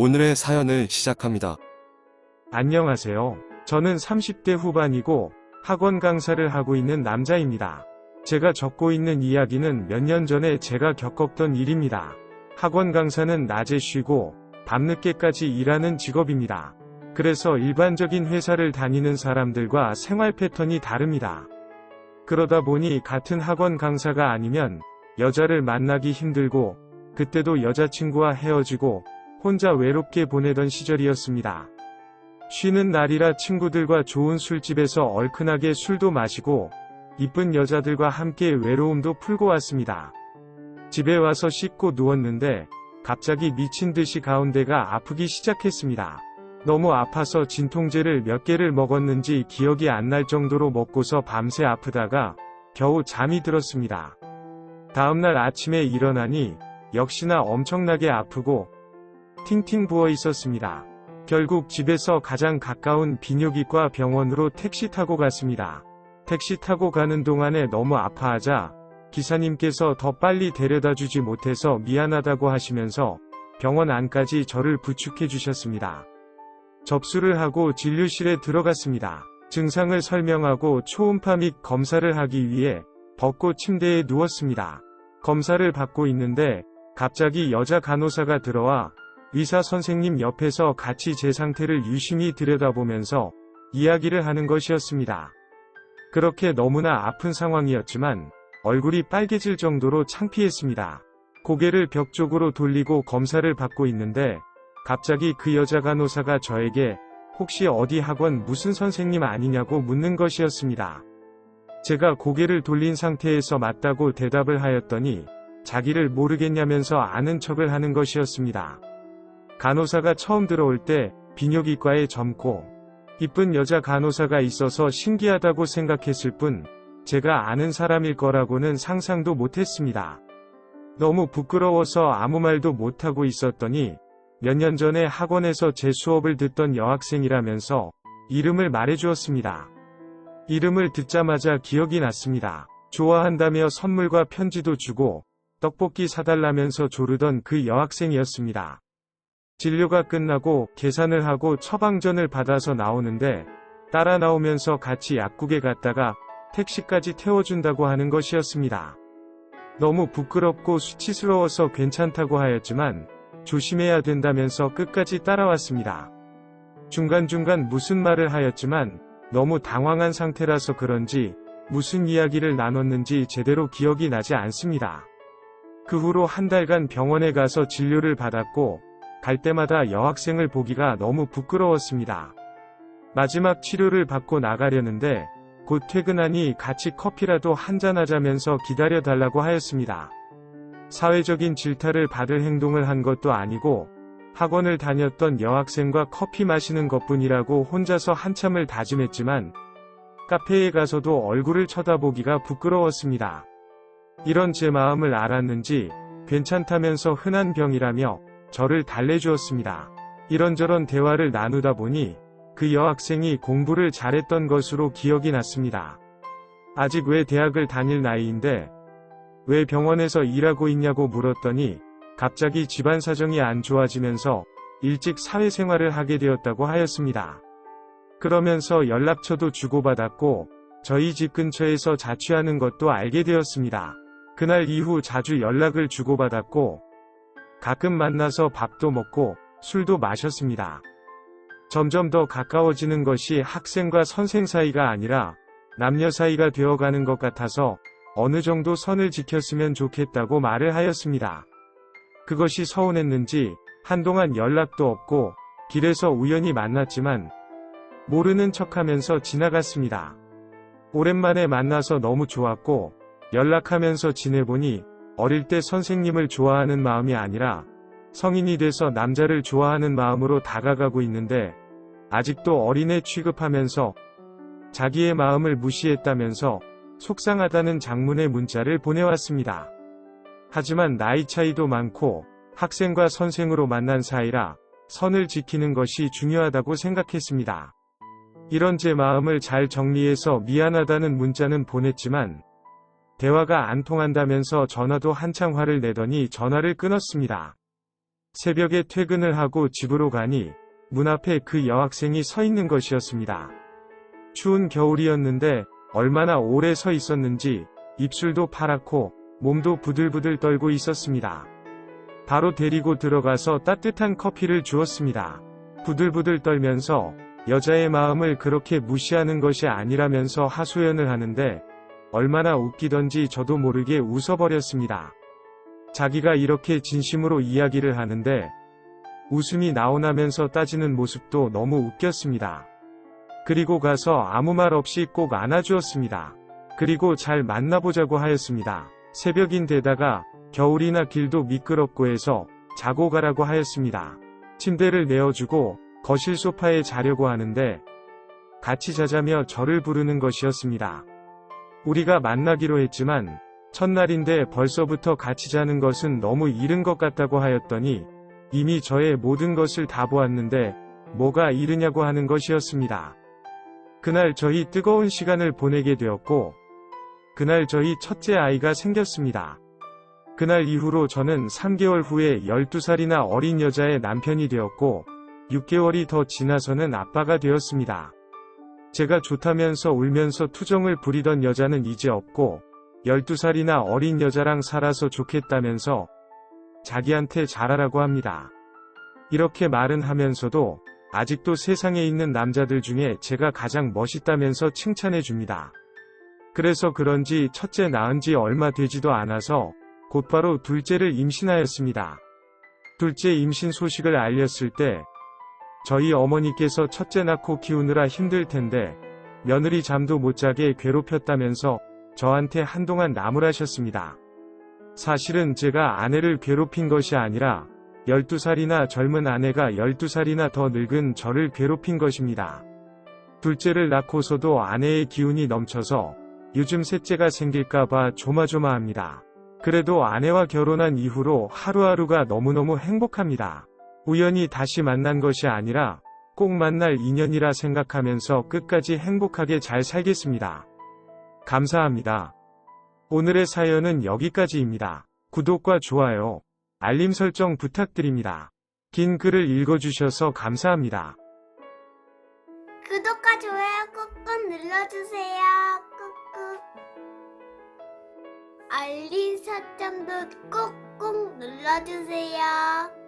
오늘의 사연을 시작합니다. 안녕하세요. 저는 30대 후반이고 학원 강사를 하고 있는 남자입니다. 제가 적고 있는 이야기는 몇 년 전에 제가 겪었던 일입니다. 학원 강사는 낮에 쉬고 밤늦게까지 일하는 직업입니다. 그래서 일반적인 회사를 다니는 사람들과 생활 패턴이 다릅니다. 그러다 보니 같은 학원 강사가 아니면 여자를 만나기 힘들고 그때도 여자친구와 헤어지고 혼자 외롭게 보내던 시절이었습니다. 쉬는 날이라 친구들과 좋은 술집에서 얼큰하게 술도 마시고 이쁜 여자들과 함께 외로움도 풀고 왔습니다. 집에 와서 씻고 누웠는데 갑자기 미친 듯이 가운데가 아프기 시작했습니다. 너무 아파서 진통제를 몇 개를 먹었는지 기억이 안 날 정도로 먹고서 밤새 아프다가 겨우 잠이 들었습니다. 다음날 아침에 일어나니 역시나 엄청나게 아프고 팅팅 부어 있었습니다. 결국 집에서 가장 가까운 비뇨기과 병원으로 택시 타고 갔습니다. 택시 타고 가는 동안에 너무 아파하자 기사님께서 더 빨리 데려다 주지 못해서 미안하다고 하시면서 병원 안까지 저를 부축해 주셨습니다. 접수를 하고 진료실에 들어갔습니다. 증상을 설명하고 초음파 및 검사를 하기 위해 벚꽃 침대에 누웠습니다. 검사를 받고 있는데 갑자기 여자 간호사가 들어와 의사 선생님 옆에서 같이 제 상태를 유심히 들여다보면서 이야기를 하는 것이었습니다. 그렇게 너무나 아픈 상황이었지만 얼굴이 빨개질 정도로 창피했습니다. 고개를 벽 쪽으로 돌리고 검사를 받고 있는데 갑자기 그 여자 간호사가 저에게 혹시 어디 학원 무슨 선생님 아니냐고 묻는 것이었습니다. 제가 고개를 돌린 상태에서 맞다고 대답을 하였더니 자기를 모르겠냐면서 아는 척을 하는 것이었습니다. 간호사가 처음 들어올 때 비뇨기과에 젊고 이쁜 여자 간호사가 있어서 신기하다고 생각했을 뿐 제가 아는 사람일 거라고는 상상도 못했습니다. 너무 부끄러워서 아무 말도 못하고 있었더니 몇 년 전에 학원에서 제 수업을 듣던 여학생이라면서 이름을 말해주었습니다. 이름을 듣자마자 기억이 났습니다. 좋아한다며 선물과 편지도 주고 떡볶이 사달라면서 조르던 그 여학생이었습니다. 진료가 끝나고 계산을 하고 처방전을 받아서 나오는데 따라 나오면서 같이 약국에 갔다가 택시까지 태워준다고 하는 것이었습니다. 너무 부끄럽고 수치스러워서 괜찮다고 하였지만 조심해야 된다면서 끝까지 따라왔습니다. 중간중간 무슨 말을 하였지만 너무 당황한 상태라서 그런지 무슨 이야기를 나눴는지 제대로 기억이 나지 않습니다. 그 후로 한 달간 병원에 가서 진료를 받았고 갈 때마다 여학생을 보기가 너무 부끄러웠습니다. 마지막 치료를 받고 나가려는데 곧 퇴근하니 같이 커피라도 한잔하자면서 기다려달라고 하였습니다. 사회적인 질타를 받을 행동을 한 것도 아니고 학원을 다녔던 여학생과 커피 마시는 것뿐이라고 혼자서 한참을 다짐했지만 카페에 가서도 얼굴을 쳐다보기가 부끄러웠습니다. 이런 제 마음을 알았는지 괜찮다면서 흔한 병이라며 저를 달래주었습니다. 이런저런 대화를 나누다 보니 그 여학생이 공부를 잘했던 것으로 기억이 났습니다. 아직 왜 대학을 다닐 나이인데 왜 병원에서 일하고 있냐고 물었더니 갑자기 집안 사정이 안 좋아지면서 일찍 사회생활을 하게 되었다고 하였습니다. 그러면서 연락처도 주고받았고 저희 집 근처에서 자취하는 것도 알게 되었습니다. 그날 이후 자주 연락을 주고받았고 가끔 만나서 밥도 먹고 술도 마셨습니다. 점점 더 가까워지는 것이 학생과 선생 사이가 아니라 남녀 사이가 되어가는 것 같아서 어느 정도 선을 지켰으면 좋겠다고 말을 하였습니다. 그것이 서운했는지 한동안 연락도 없고 길에서 우연히 만났지만 모르는 척하면서 지나갔습니다. 오랜만에 만나서 너무 좋았고 연락하면서 지내보니 어릴 때 선생님을 좋아하는 마음이 아니라 성인이 돼서 남자를 좋아하는 마음으로 다가가고 있는데 아직도 어린애 취급하면서 자기의 마음을 무시했다면서 속상하다는 장문의 문자를 보내왔습니다. 하지만 나이 차이도 많고 학생과 선생으로 만난 사이라 선을 지키는 것이 중요하다고 생각했습니다. 이런 제 마음을 잘 정리해서 미안하다는 문자는 보냈지만 대화가 안 통한다면서 전화도 한창 화를 내더니 전화를 끊었습니다. 새벽에 퇴근을 하고 집으로 가니 문 앞에 그 여학생이 서 있는 것이었습니다. 추운 겨울이었는데 얼마나 오래 서 있었는지 입술도 파랗고 몸도 부들부들 떨고 있었습니다. 바로 데리고 들어가서 따뜻한 커피를 주었습니다. 부들부들 떨면서 여자의 마음을 그렇게 무시하는 것이 아니라면서 하소연을 하는데 얼마나 웃기던지 저도 모르게 웃어버렸습니다. 자기가 이렇게 진심으로 이야기를 하는데 웃음이 나오나면서 따지는 모습도 너무 웃겼습니다. 그리고 가서 아무 말 없이 꼭 안아주었습니다. 그리고 잘 만나보자고 하였습니다. 새벽인데다가 겨울이나 길도 미끄럽고 해서 자고 가라고 하였습니다. 침대를 내어주고 거실 소파에 자려고 하는데 같이 자자며 저를 부르는 것이었습니다. 우리가 만나기로 했지만 첫날인데 벌써부터 같이 자는 것은 너무 이른 것 같다고 하였더니 이미 저의 모든 것을 다 보았는데 뭐가 이르냐고 하는 것이었습니다. 그날 저희 뜨거운 시간을 보내게 되었고 그날 저희 첫째 아이가 생겼습니다. 그날 이후로 저는 3개월 후에 12살이나 어린 여자의 남편이 되었고 6개월이 더 지나서는 아빠가 되었습니다. 제가 좋다면서 울면서 투정을 부리던 여자는 이제 없고 12살이나 어린 여자랑 살아서 좋겠다면서 자기한테 잘하라고 합니다. 이렇게 말은 하면서도 아직도 세상에 있는 남자들 중에 제가 가장 멋있다면서 칭찬해 줍니다. 그래서 그런지 첫째 낳은 지 얼마 되지도 않아서 곧바로 둘째를 임신하였습니다. 둘째 임신 소식을 알렸을 때 저희 어머니께서 첫째 낳고 키우느라 힘들 텐데 며느리 잠도 못 자게 괴롭혔다면서 저한테 한동안 나무라셨습니다. 사실은 제가 아내를 괴롭힌 것이 아니라 12살이나 젊은 아내가 12살이나 더 늙은 저를 괴롭힌 것입니다. 둘째를 낳고서도 아내의 기운이 넘쳐서 요즘 셋째가 생길까봐 조마조마합니다. 그래도 아내와 결혼한 이후로 하루하루가 너무너무 행복합니다. 우연히 다시 만난 것이 아니라 꼭 만날 인연이라 생각하면서 끝까지 행복하게 잘 살겠습니다. 감사합니다. 오늘의 사연은 여기까지입니다. 구독과 좋아요, 알림 설정 부탁드립니다. 긴 글을 읽어주셔서 감사합니다. 구독과 좋아요 꾹꾹 눌러주세요. 꾹꾹. 알림 설정도 꾹꾹 눌러주세요.